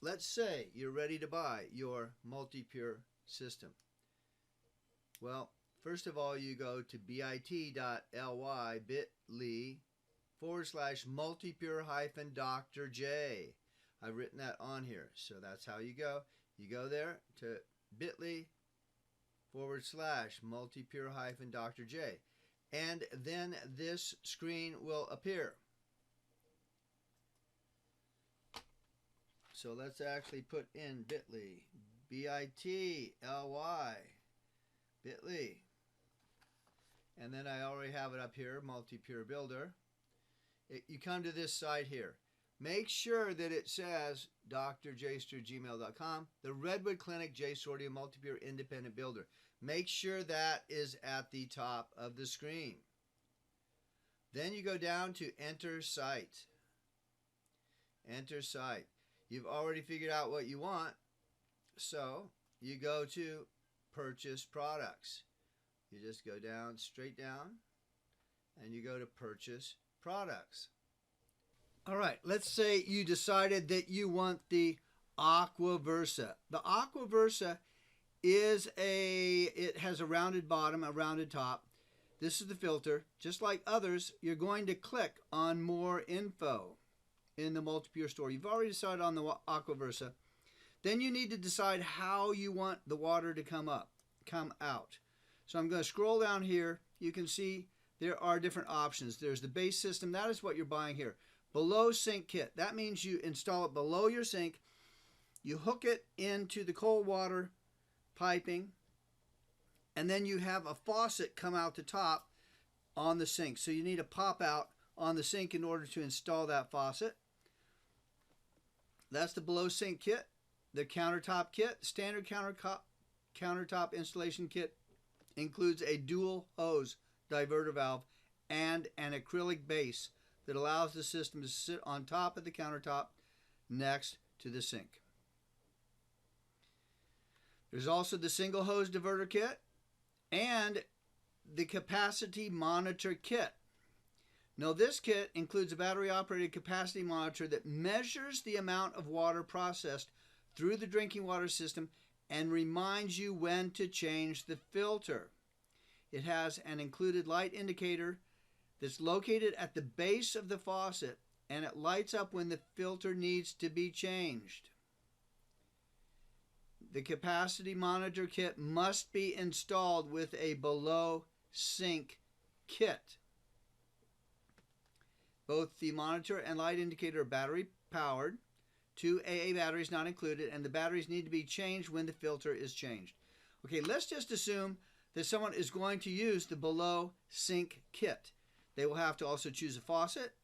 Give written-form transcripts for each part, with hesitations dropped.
let's say you're ready to buy your Multipure system. Well, first of all, you go to bit.ly/Multipure-Dr. J. I've written that on here, so that's how you go. You go there to bit.ly/Multipure-Dr. J, and then this screen will appear. So let's actually put in bit.ly, bit.ly, bit.ly. And then I already have it up here, Multipure Builder. You come to this site here. Make sure that it says drjster@gmail.com, the Redwood Clinic J Sordean Multipure Independent Builder. Make sure that is at the top of the screen. Then you go down to Enter Site. Enter Site. You've already figured out what you want, so you go to Purchase Products. You just go down, straight down, and you go to Purchase Products. All right, let's say you decided that you want the Aquaversa. The Aquaversa it has a rounded bottom, a rounded top. This is the filter. Just like others, you're going to click on More Info in the Multipure store. You've already decided on the Aquaversa. Then you need to decide how you want the water to come out. So I'm going to scroll down here. You can see there are different options. There's the base system. That is what you're buying here. Below sink kit. That means you install it below your sink. You hook it into the cold water piping, and then you have a faucet come out the top on the sink. So you need a pop out on the sink in order to install that faucet. That's the below sink kit. The countertop kit, standard countertop installation kit, includes a dual hose diverter valve and an acrylic base that allows the system to sit on top of the countertop next to the sink. There's also the single hose diverter kit and the capacity monitor kit. Now, this kit includes a battery-operated capacity monitor that measures the amount of water processed through the drinking water system and reminds you when to change the filter. It has an included light indicator that's located at the base of the faucet, and it lights up when the filter needs to be changed. The capacity monitor kit must be installed with a below sink kit. Both the monitor and light indicator are battery powered. 2 AA batteries not included, and the batteries need to be changed when the filter is changed. Okay, let's just assume that someone is going to use the below sink kit. They will have to also choose a faucet,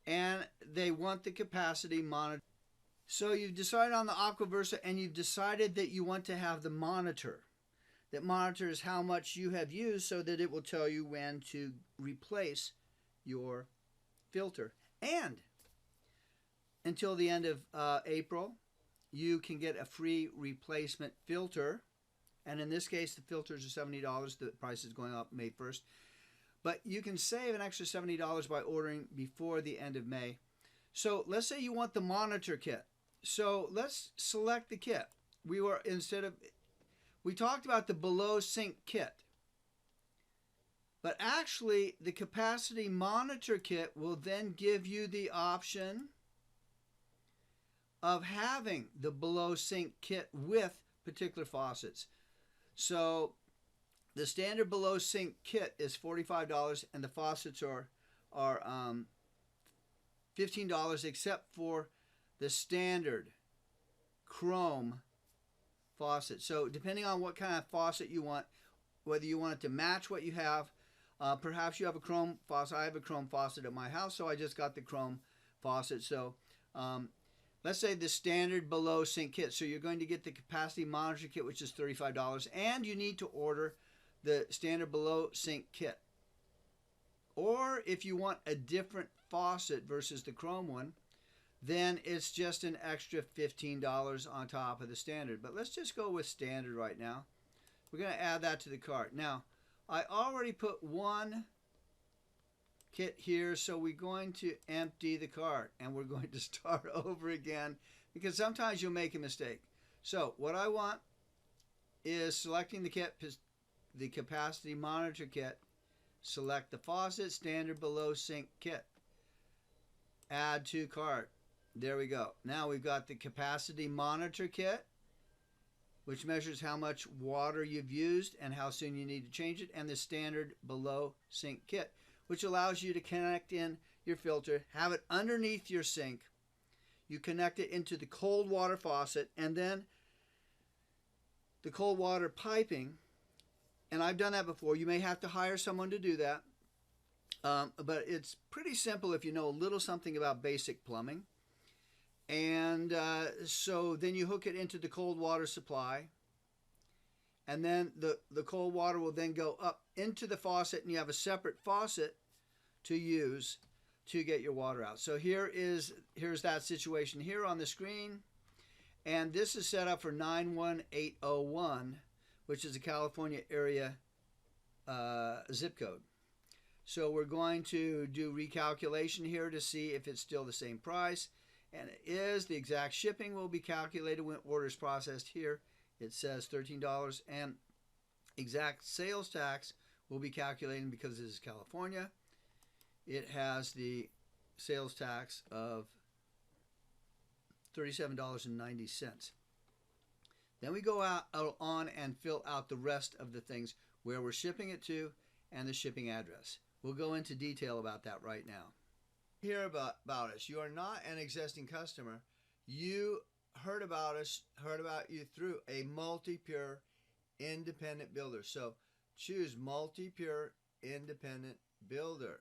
and they want the capacity monitor. So you've decided on the Aquaversa, and you've decided that you want to have the monitor. That monitors how much you have used so that it will tell you when to replace your filter. And until the end of April, you can get a free replacement filter. And in this case, the filters are $70. The price is going up May 1st. But you can save an extra $70 by ordering before the end of May. So let's say you want the monitor kit. So let's select the kit. We talked about the below sink kit. But actually, the capacity monitor kit will then give you the option of having the below sink kit with particular faucets. So the standard below sink kit is $45, and the faucets are $15 except for the standard chrome faucet. So depending on what kind of faucet you want, whether you want it to match what you have, perhaps you have a chrome faucet. I have a chrome faucet at my house, so I just got the chrome faucet. So let's say the standard below sink kit. So you're going to get the capacity monitor kit, which is $35, and you need to order the standard below sink kit. Or if you want a different faucet versus the chrome one, then it's just an extra $15 on top of the standard. But let's just go with standard right now. We're going to add that to the cart. Now, I already put one kit here, so we're going to empty the cart and we're going to start over again because sometimes you'll make a mistake. So what I want is selecting the kit, the capacity monitor kit, select the faucet, standard below sink kit, add to cart. There we go. Now we've got the capacity monitor kit, which measures how much water you've used and how soon you need to change it, and the standard below sink kit, which allows you to connect in your filter, have it underneath your sink. You connect it into the cold water faucet and then the cold water piping, and I've done that before. You may have to hire someone to do that, but it's pretty simple if you know a little something about basic plumbing. And so then you hook it into the cold water supply, and then the cold water will then go up into the faucet, and you have a separate faucet to use to get your water out. So here's that situation here on the screen, and this is set up for 91801, which is a California area zip code. So we're going to do recalculation here to see if it's still the same price. And it is. The exact shipping will be calculated when order is processed here. It says $13, and exact sales tax will be calculated because this is California. It has the sales tax of $37.90. Then we go on and fill out the rest of the things, where we're shipping it to and the shipping address. We'll go into detail about that right now. Hear about us. You are not an existing customer. You heard about us, heard about you through a Multipure independent builder. So choose Multipure independent builder.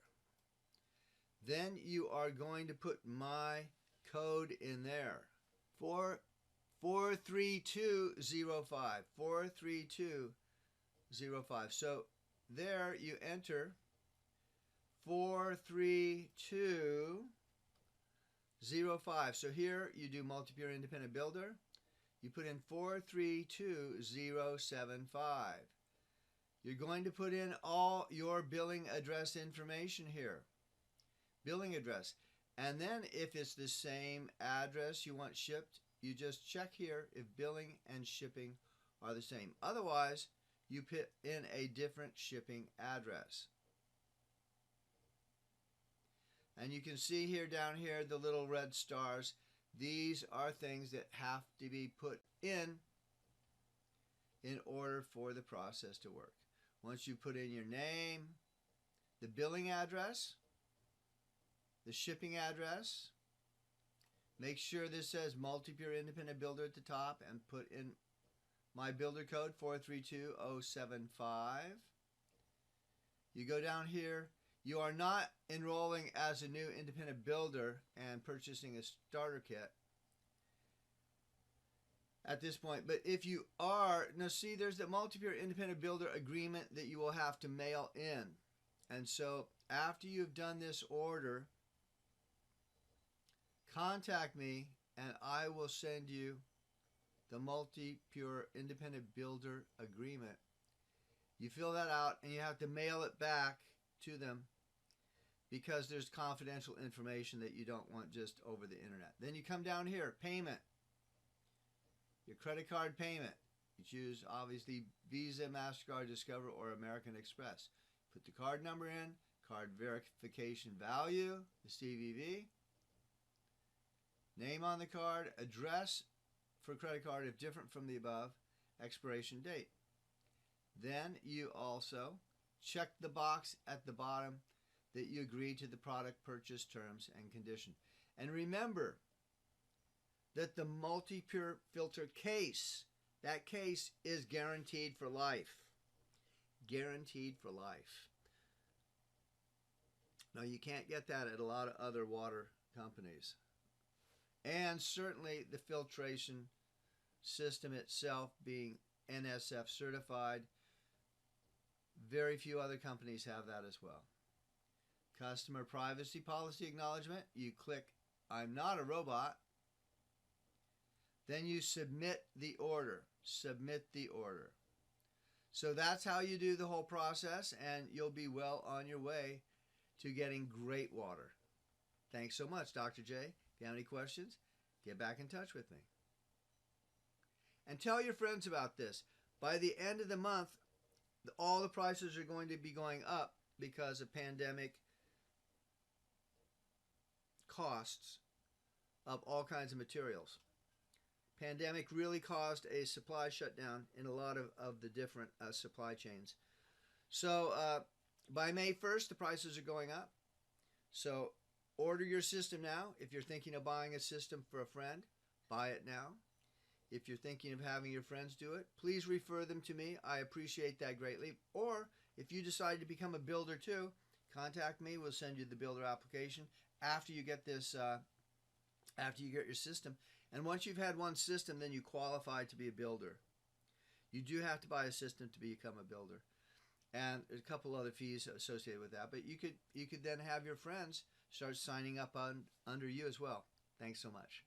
Then you are going to put my code in there. 43205. 43205. So there you enter 43205. So here you do Multipure independent builder. You put in 432075. You're going to put in all your billing address information here. Billing address. And then if it's the same address you want shipped, you just check here if billing and shipping are the same. Otherwise, you put in a different shipping address. And you can see here down here the little red stars. These are things that have to be put in order for the process to work. Once you put in your name, the billing address, the shipping address, make sure this says Multipure Independent Builder at the top, and put in my builder code 432075. You go down here. You are not enrolling as a new independent builder and purchasing a starter kit at this point. But if you are, now see, there's the Multipure independent builder agreement that you will have to mail in. And so after you've done this order, contact me and I will send you the Multipure independent builder agreement. You fill that out and you have to mail it back to them, because there's confidential information that you don't want just over the internet. Then you come down here, payment. Your credit card payment. You choose, obviously, Visa, MasterCard, Discover, or American Express. Put the card number in, card verification value, the CVV, name on the card, address for credit card if different from the above, expiration date. Then you also check the box at the bottom that you agree to the product purchase terms and condition. And remember that the Multipure filter case, that case is guaranteed for life. Guaranteed for life. Now, you can't get that at a lot of other water companies. And certainly the filtration system itself being NSF certified, very few other companies have that as well. Customer privacy policy acknowledgement. You click I'm not a robot. Then you submit the order. Submit the order. So that's how you do the whole process, and you'll be well on your way to getting great water. Thanks so much, Dr. J. If you have any questions, get back in touch with me. And tell your friends about this. By the end of the month, all the prices are going to be going up because of pandemic costs of all kinds of materials. Pandemic really caused a supply shutdown in a lot of the different supply chains. So by May 1st, the prices are going up. So order your system now. If you're thinking of buying a system for a friend, buy it now. If you're thinking of having your friends do it, please refer them to me. I appreciate that greatly. Or if you decide to become a builder too, contact me. We'll send you the builder application after you get this, after you get your system. And once you've had one system, then you qualify to be a builder. You do have to buy a system to become a builder. And there's a couple other fees associated with that. But you could then have your friends start signing up under you as well. Thanks so much.